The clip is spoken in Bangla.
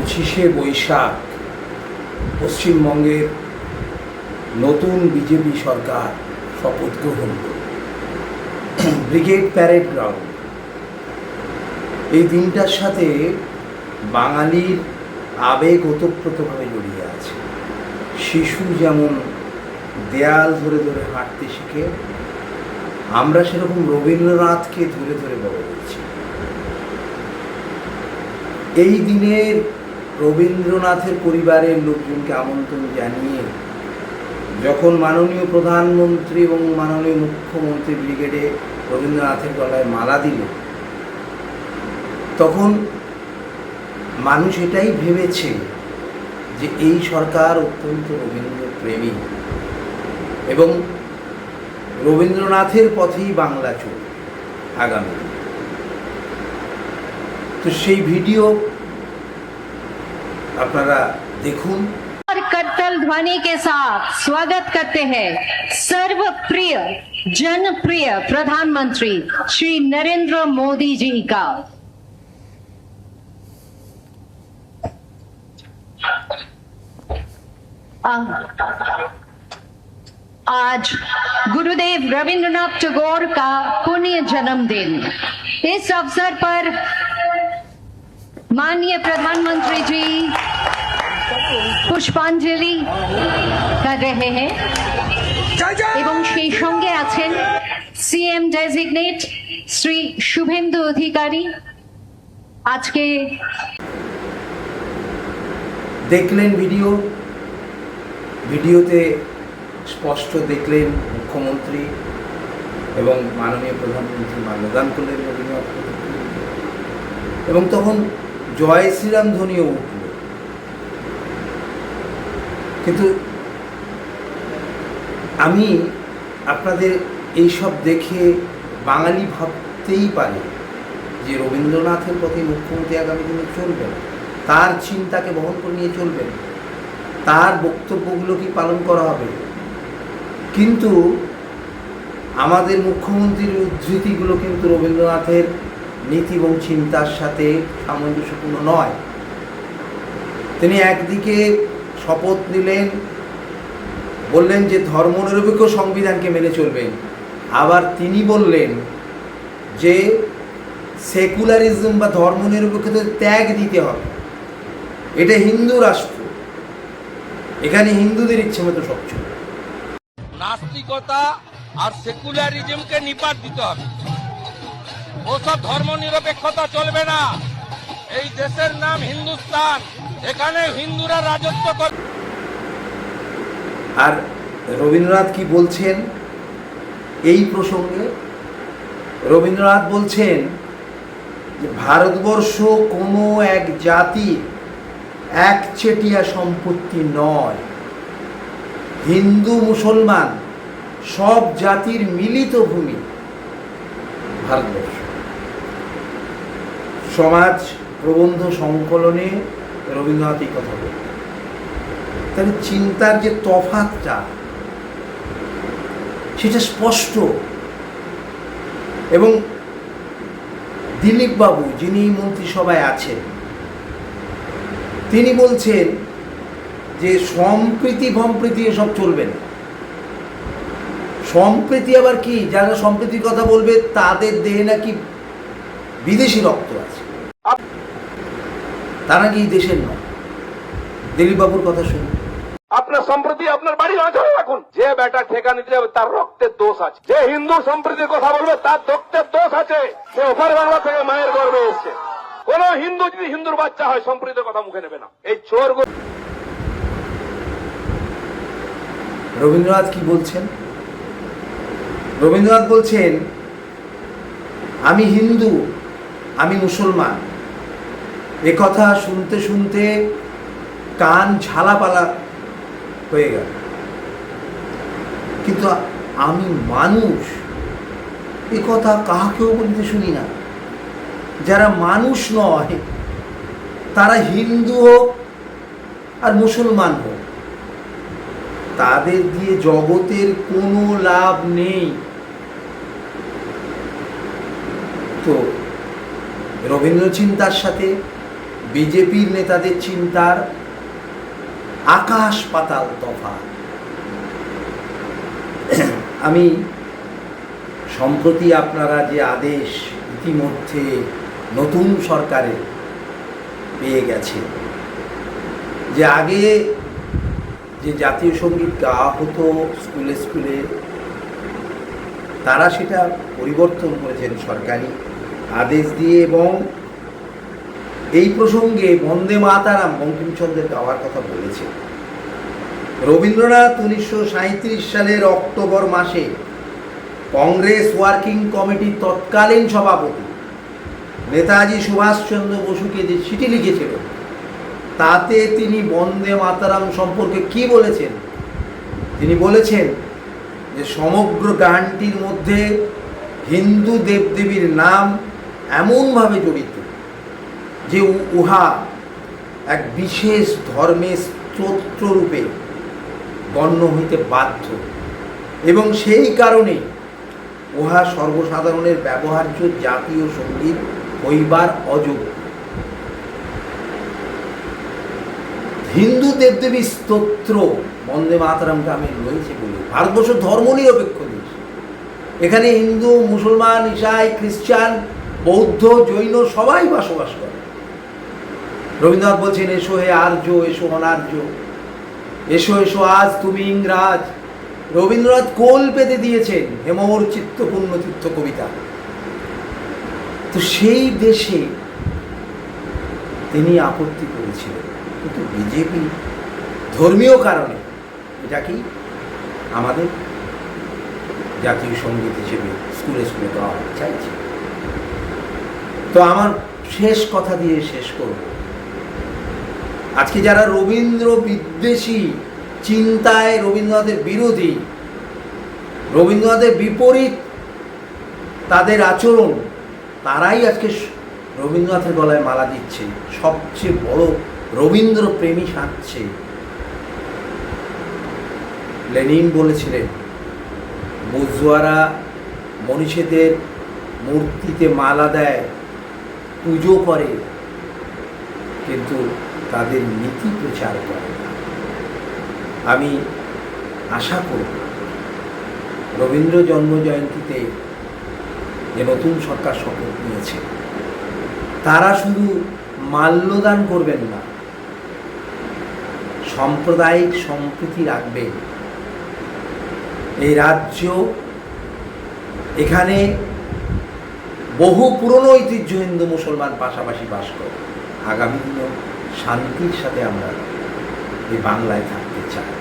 25শে বৈশাখ পশ্চিমবঙ্গের নতুন বিজেপি সরকার শপথ গ্রহণ করবে। ব্রিগেড প্যারেড গ্রাউন্ড এই দিনটার সাথে বাঙালির আবেগ ওতপ্রোতভাবে জড়িয়ে আছে। শিশু যেমন দেয়াল ধরে ধরে হাঁটতে শিখে, আমরা সেরকম রবীন্দ্রনাথকে ধরে ধরে বড় হয়েছি। এই দিনে রবীন্দ্রনাথের পরিবারের লোকজনকে আমন্ত্রণ জানিয়ে যখন মাননীয় প্রধানমন্ত্রী এবং মাননীয় মুখ্যমন্ত্রী ব্রিগেডে রবীন্দ্রনাথের গলায় মালা দিল, তখন মানুষ এটাই ভেবেছে যে এই সরকার অত্যন্ত রবীন্দ্রপ্রেমী এবং রবীন্দ্রনাথের পথেই বাংলা চলবে আগামী। তো সেই ভিডিও আপনারা দেখুন। करतल ध्वनि के साथ स्वागत करते हैं सर्वप्रिय जनप्रिय प्रधानमंत्री श्री नरेंद्र मोदी जी का। आज गुरुदेव रविंद्रनाथ टैगोर का पुण्य जन्मदिन। इस अवसर पर माननीय प्रधानमंत्री जी पुष्पांजलि कर रहे हैं এবং সেই সঙ্গে আছেন সিএম ডেজিগনেট শ্রী শুভেন্দু অধিকারী। আজকে দেখলেন ভিডিওতে স্পষ্ট দেখলেন মুখ্যমন্ত্রী এবং মাননীয় প্রধানমন্ত্রী মাল্যদান করলেন রবীন্দ্রনাথ, এবং তখন জয় শ্রীরাম ধ্বনিও উঠল। কিন্তু আমি আপনাদের এইসব দেখে বাঙালি ভাবতেই পারে যে রবীন্দ্রনাথের পথে মুখ্যমন্ত্রী আগামী দিনে চলবেন, তার চিন্তাকে বহন করে নিয়ে চলবেন, তার বক্তব্যগুলোকেই পালন করা হবে। কিন্তু আমাদের মুখ্যমন্ত্রীর উদ্ধৃতিগুলো কিন্তু রবীন্দ্রনাথের নীতি এবং চিন্তার সাথে সামঞ্জস্যপূর্ণ নয়। তিনি একদিকে শপথ নিলেন, বললেন যে ধর্মনিরপেক্ষ সংবিধানকে মেনে চলবেন, আবার তিনি বললেন যে সেকুলারিজম বা ধর্মনিরপেক্ষতার ত্যাগ দিতে হবে। এটা হিন্দু রাষ্ট্র, এখানে হিন্দুদের ইচ্ছে মতো সব চলবে। নাস্তিকতা আর সেকুলারিজমকে নিপাত দিতে হবে। ওসব ধর্মনিরপেক্ষতা চলবে না। এই দেশের নাম হিন্দুস্তান, এখানে হিন্দুরা রাজত্ব করে। আর রবীন্দ্রনাথ কি বলছেন এই প্রসঙ্গে? রবীন্দ্রনাথ বলছেন যে ভারতবর্ষ কোনো এক জাতির একচেটিয়া সম্পত্তি নয়, হিন্দু মুসলমান সব জাতির মিলিত ভূমি ভারতবর্ষ। সমাজ প্রবন্ধ সংকলনে রবীন্দ্রনাথ এই কথা বলেন। তাহলে চিন্তার যে তফাৎটা সেটা স্পষ্ট। এবং দিলীপ বাবু, যিনি মন্ত্রিসভায় আছেন, তিনি বলছেন যে সম্প্রীতি ভম্প্রীতি এসব চলবে না। সম্প্রীতি আবার কি? যারা সম্প্রীতির কথা বলবে তাদের দেহে নাকি বিদেশি রক্ত আছে, তারা কি দেশের নয়। দিলীপ বাবুর কথা শুনুন। আপনার সম্প্রতি আপনার বাড়ি নজরে রাখুন। যে বেটা ঠেকা নিতে যাবে তার রক্তের দোষ আছে, যে হিন্দু সম্প্রীতির কথা বলবে তার রক্তের দোষ আছে। সে ওপার বাংলা থেকে মায়ের গর্ভে এসছে। কোন হিন্দু যদি হিন্দুর বাচ্চা হয় সম্প্রীতির কথা মুখে নেবে না। এই চোর। রবীন্দ্রনাথ কি বলছেন? রবীন্দ্রনাথ বলছেন আমি হিন্দু, আমি মুসলমান। একথা শুনতে শুনতে কান ঝালাপালা হয়ে গেল। কিন্তু আমি মানুষ, একথা কাহাকেও বলতে শুনি না। যারা মানুষ নয় তারা হিন্দু হোক আর মুসলমান হোক, তাদের দিয়ে জগতের কোনো লাভ নেই। তো রবীন্দ্র চিন্তার সাথে বিজেপির নেতাদের চিন্তার আকাশ পাতাল তফাৎ। আমি সম্প্রতি আপনারা যে আদেশ ইতিমধ্যে নতুন সরকারে পেয়ে গেছে, যে আগে যে জাতীয় সঙ্গীত গাওয়া হতো স্কুলে স্কুলে, তারা সেটা পরিবর্তন করেছেন সরকারি আদেশ দিয়ে, এবং এই প্রসঙ্গে বন্দে মাতারাম বঙ্কিমচন্দ্রের গাওয়ার কথা বলেছে। রবীন্দ্রনাথ 1937 সালের অক্টোবর মাসে কংগ্রেস ওয়ার্কিং কমিটির তৎকালীন সভাপতি নেতাজি সুভাষচন্দ্র বসুকে যে চিঠি লিখেছিলেন, তাতে তিনি বন্দে মাতারাম সম্পর্কে কি বলেছেন? তিনি বলেছেন যে সমগ্র গানটির মধ্যে হিন্দু দেবদেবীর নাম এমনভাবে জড়িত যে উহা এক বিশেষ ধর্মের স্তোত্ররূপে গণ্য হইতে বাধ্য, এবং সেই কারণে উহা সর্বসাধারণের ব্যবহার্য জাতীয় সঙ্গীত হইবার অযোগ্য। হিন্দু দেবদেবীর স্তোত্র বন্দে মাতরম গ্রামে রয়েছে বলে ভারতবর্ষ ধর্মনিরপেক্ষ দেশ। এখানে হিন্দু, মুসলমান, ইসাই, খ্রিস্টান, বৌদ্ধ, জৈন সবাই বসবাস করে। রবীন্দ্রনাথ বলছেন, এসো হে আর্য, এসো অনার্য, এসো এসো আজ তুমি ইংরাজ। রবীন্দ্রনাথ কোল পেতে দিয়েছেন হেমর চিত্তপূর্ণ তীর্থ কবিতা। তো সেই দেশে তিনি আপত্তি করেছিলেন, কিন্তু বিজেপি ধর্মীয় কারণে এটা কি আমাদের জাতীয় সঙ্গীত হিসেবে স্কুলে স্কুলে গাওয়া চাইছে। তো আমার শেষ কথা দিয়ে শেষ করব, আজকে যারা রবীন্দ্র বিদ্বেষী চিন্তায়, রবীন্দ্রনাথের বিরোধী, রবীন্দ্রনাথের বিপরীত তাদের আচরণ, তারাই আজকে রবীন্দ্রনাথের গলায় মালা দিচ্ছে, সবচেয়ে বড় রবীন্দ্র প্রেমী সাজছে। লেনিন বলেছিলেন, বুর্জোয়ারা মনীষীদের মূর্তিতে মালা দেয়, পুজো করে, কিন্তু তাদের নীতি প্রচার করে না। আমি আশা করব রবীন্দ্র জন্মজয়ন্তীতে যে নতুন সরকার শপথ নিয়েছে, তারা শুধু মাল্যদান করবেন না, সাম্প্রদায়িক সম্প্রীতি রাখবেন। এই রাজ্য, এখানে বহু পুরনো ঐতিহ্য হিন্দু মুসলমান পাশাপাশি বাস করে। আগামী দিনেও শান্তির সাথে আমরা এই বাংলায় থাকতে চাই।